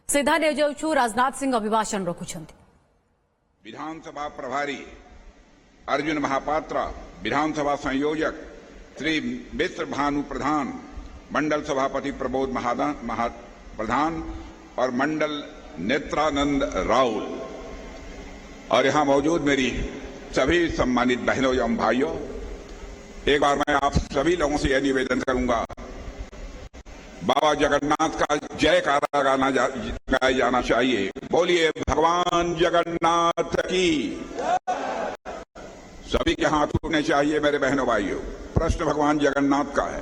सीधा नहीं जाऊँ राजनाथ सिंह अभिभाषण रखुंट। विधानसभा प्रभारी अर्जुन महापात्रा, विधानसभा संयोजक श्री मिश्र भानु प्रधान, मंडल सभापति प्रबोध प्रधान और मंडल नेत्रानंद राउल और यहां मौजूद मेरी सभी सम्मानित बहनों एवं भाइयों, एक बार मैं आप सभी लोगों से यह निवेदन करूंगा, बाबा जगन्नाथ का जयकारा गाया जाना चाहिए। बोलिए भगवान जगन्नाथ की। सभी के हाथ उठने चाहिए मेरे बहनों भाइयों। प्रश्न भगवान जगन्नाथ का है।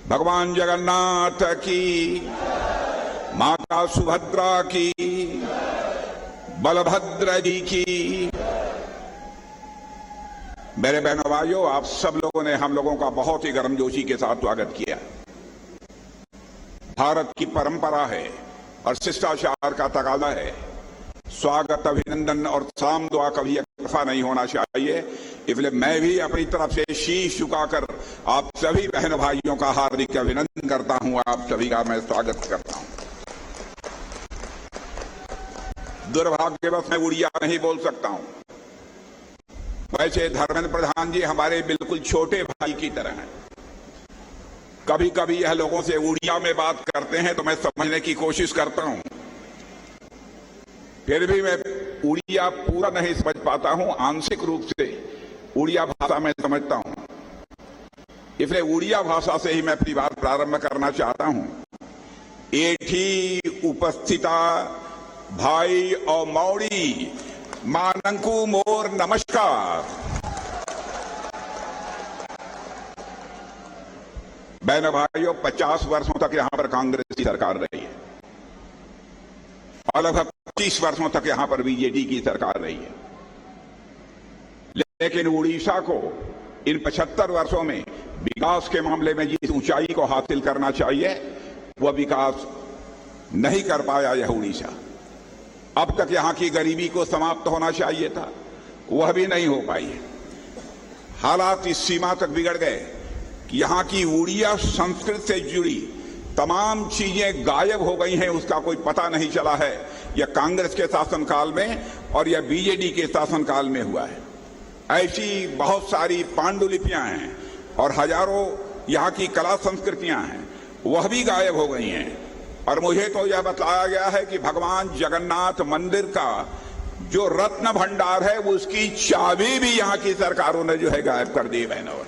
भगवान जगन्नाथ की, माता सुभद्रा की, बलभद्र जी की। मेरे बहनों भाइयों, आप सब लोगों ने हम लोगों का बहुत ही गर्मजोशी के साथ स्वागत किया। भारत की परंपरा है और शिष्टाचार का तकाजा है। स्वागत, अभिनंदन और साम दुआ कभी एकतरफा नहीं होना चाहिए। इसलिए मैं भी अपनी तरफ से शीश झुकाकर आप सभी बहन भाइयों का हार्दिक अभिनंदन करता हूं। आप सभी का मैं स्वागत करता हूं। दुर्भाग्यवश मैं उड़िया नहीं बोल सकता हूं। वैसे धर्मेंद्र प्रधान जी हमारे बिल्कुल छोटे भाई की तरह हैं। कभी कभी यह लोगों से उड़िया में बात करते हैं तो मैं समझने की कोशिश करता हूं, फिर भी मैं उड़िया पूरा नहीं समझ पाता हूं। आंशिक रूप से उड़िया भाषा में समझता हूं। इसलिए उड़िया भाषा से ही मैं अपनी बात प्रारंभ करना चाहता हूं। एठी उपस्थिता भाई और मौड़ी मानंकु मोर नमस्कार। बहनों भाइयों, 50 वर्षों तक यहां पर कांग्रेस की सरकार रही है और लगभग 25 वर्षों तक यहां पर बीजेपी की सरकार रही है। लेकिन उड़ीसा को इन 75 वर्षों में विकास के मामले में जिस ऊंचाई को हासिल करना चाहिए वह विकास नहीं कर पाया यह उड़ीसा। अब तक यहां की गरीबी को समाप्त होना चाहिए था, वह भी नहीं हो पाई है। हालात इस सीमा तक बिगड़ गए कि यहां की उड़िया संस्कृति से जुड़ी तमाम चीजें गायब हो गई हैं, उसका कोई पता नहीं चला है। यह कांग्रेस के शासनकाल में और यह बीजेडी के शासनकाल में हुआ है। ऐसी बहुत सारी पांडुलिपियां हैं और हजारों यहां की कला संस्कृतियां हैं, वह भी गायब हो गई हैं। और मुझे तो यह बताया गया है कि भगवान जगन्नाथ मंदिर का जो रत्न भंडार है उसकी चाबी भी यहां की सरकारों ने जो है गायब कर दी। बहनों,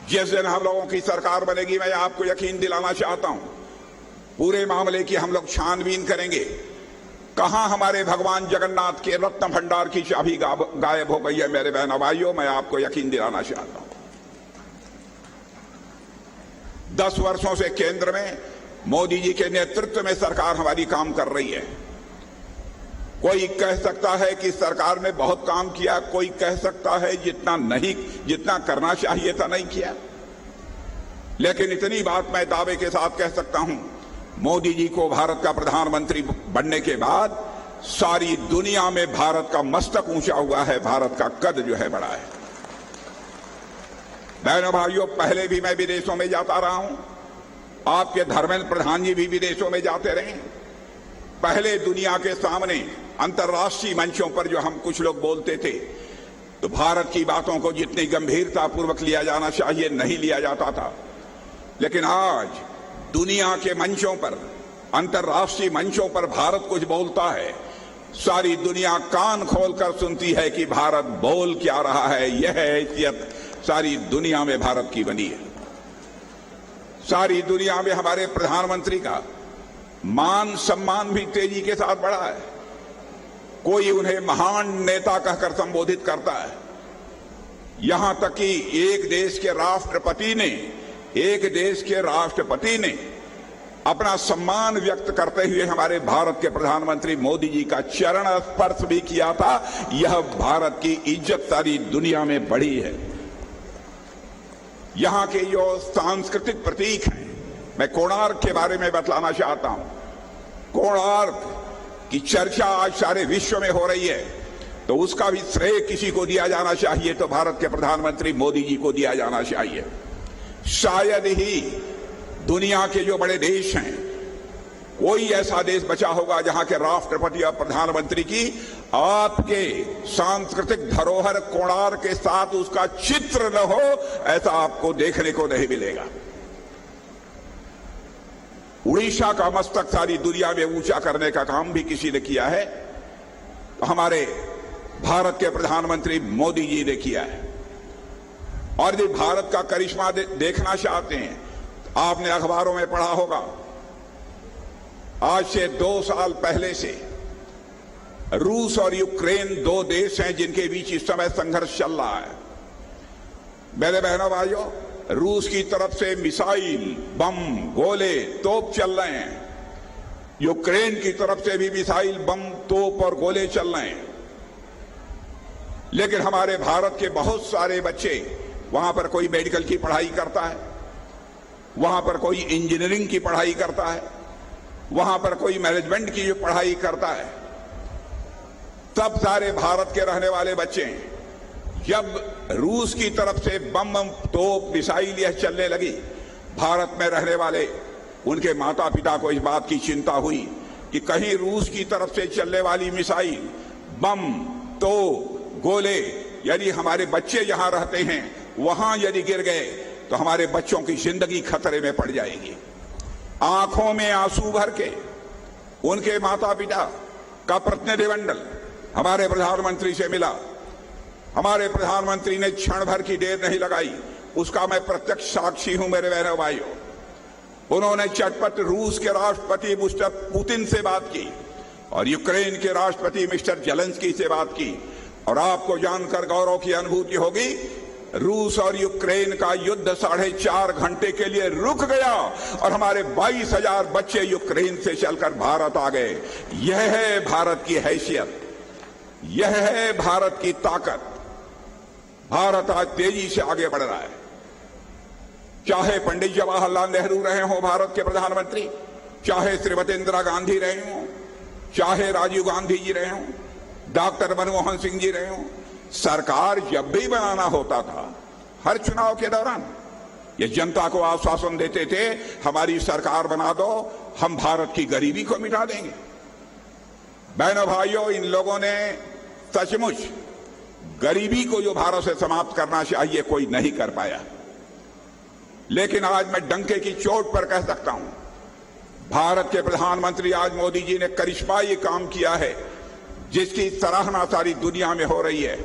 जिस दिन हम लोगों की सरकार बनेगी, मैं आपको यकीन दिलाना चाहता हूं, पूरे मामले की हम लोग छानबीन करेंगे। कहां हमारे भगवान जगन्नाथ के रत्न भंडार की चाबी गायब हो गई है। मेरे बहनों भाइयों, मैं आपको यकीन दिलाना चाहता हूं। 10 वर्षों से केंद्र में मोदी जी के नेतृत्व में सरकार हमारी काम कर रही है। कोई कह सकता है कि सरकार ने बहुत काम किया, कोई कह सकता है जितना करना चाहिए था नहीं किया। लेकिन इतनी बात मैं दावे के साथ कह सकता हूं, मोदी जी को भारत का प्रधानमंत्री बनने के बाद सारी दुनिया में भारत का मस्तक ऊंचा हुआ है, भारत का कद जो है बढ़ा है। बहनों भाइयों, पहले भी मैं विदेशों में जाता रहा हूं, आपके धर्मेंद्र प्रधान जी भी विदेशों में जाते रहे। पहले दुनिया के सामने अंतर्राष्ट्रीय मंचों पर जो हम कुछ लोग बोलते थे तो भारत की बातों को जितनी गंभीरता पूर्वक लिया जाना चाहिए नहीं लिया जाता था। लेकिन आज दुनिया के मंचों पर, अंतर्राष्ट्रीय मंचों पर भारत कुछ बोलता है, सारी दुनिया कान खोलकर सुनती है कि भारत बोल क्या रहा है। यह हैसियत सारी दुनिया में भारत की बनी है। सारी दुनिया में हमारे प्रधानमंत्री का मान सम्मान भी तेजी के साथ बढ़ा है। कोई उन्हें महान नेता कहकर संबोधित करता है। यहां तक कि एक देश के राष्ट्रपति ने अपना सम्मान व्यक्त करते हुए हमारे भारत के प्रधानमंत्री मोदी जी का चरण स्पर्श भी किया था। यह भारत की इज्जत सारी दुनिया में बढ़ी है। यहां के जो सांस्कृतिक प्रतीक हैं, मैं कोणार्क के बारे में बतलाना चाहता हूं। कोणार्क की चर्चा आज सारे विश्व में हो रही है, तो उसका भी श्रेय किसी को दिया जाना चाहिए तो भारत के प्रधानमंत्री मोदी जी को दिया जाना चाहिए। शायद ही दुनिया के जो बड़े देश हैं कोई ऐसा देश बचा होगा जहां के राष्ट्रपति और प्रधानमंत्री की आपके सांस्कृतिक धरोहर कोणार्क के साथ उसका चित्र न हो, ऐसा आपको देखने को नहीं मिलेगा। उड़ीसा का मस्तक सारी दुनिया में ऊंचा करने का काम भी किसी ने किया है, तो हमारे भारत के प्रधानमंत्री मोदी जी ने किया है। और यदि भारत का करिश्मा देखना चाहते हैं, तो आपने अखबारों में पढ़ा होगा, आज से 2 साल पहले से रूस और यूक्रेन 2 देश हैं जिनके बीच इस समय संघर्ष चल रहा है। मेरे बहनों भाइयों, रूस की तरफ से मिसाइल, बम, गोले, तोप चल रहे हैं। यूक्रेन की तरफ से भी मिसाइल, बम, तोप और गोले चल रहे हैं। लेकिन हमारे भारत के बहुत सारे बच्चे, वहां पर कोई मेडिकल की पढ़ाई करता है, वहां पर कोई इंजीनियरिंग की पढ़ाई करता है, वहां पर कोई मैनेजमेंट की पढ़ाई करता है। तब सारे भारत के रहने वाले बच्चे, जब रूस की तरफ से बम, तोप, मिसाइल यह चलने लगी, भारत में रहने वाले उनके माता पिता को इस बात की चिंता हुई कि कहीं रूस की तरफ से चलने वाली मिसाइल, बम, तोप, गोले यदि हमारे बच्चे यहां रहते हैं वहां यदि गिर गए तो हमारे बच्चों की जिंदगी खतरे में पड़ जाएगी। आंखों में आंसू भर के उनके माता पिता का प्रतिनिधिमंडल हमारे प्रधानमंत्री से मिला। हमारे प्रधानमंत्री ने क्षण भर की देर नहीं लगाई, उसका मैं प्रत्यक्ष साक्षी हूं। मेरे बहनों भाइयों, उन्होंने चटपट रूस के राष्ट्रपति मिस्टर पुतिन से बात की और यूक्रेन के राष्ट्रपति मिस्टर जेलेंस्की से बात की। और आपको जानकर गौरव की अनुभूति होगी, रूस और यूक्रेन का युद्ध 4.5 घंटे के लिए रुक गया और हमारे 22,000 बच्चे यूक्रेन से चलकर भारत आ गए। यह है भारत की हैसियत, यह है भारत की ताकत। भारत आज तेजी से आगे बढ़ रहा है। चाहे पंडित जवाहरलाल नेहरू रहे हों भारत के प्रधानमंत्री, चाहे श्रीमती इंदिरा गांधी रहे हों, चाहे राजीव गांधी जी रहे हों, डॉक्टर मनमोहन सिंह जी रहे हों, सरकार जब भी बनाना होता था, हर चुनाव के दौरान ये जनता को आश्वासन देते थे, हमारी सरकार बना दो, हम भारत की गरीबी को मिटा देंगे। बहनों भाइयों, इन लोगों ने सचमुच गरीबी को जो भारत से समाप्त करना चाहिए कोई नहीं कर पाया। लेकिन आज मैं डंके की चोट पर कह सकता हूं, भारत के प्रधानमंत्री आज मोदी जी ने करिश्माई काम किया है जिसकी सराहना सारी दुनिया में हो रही है।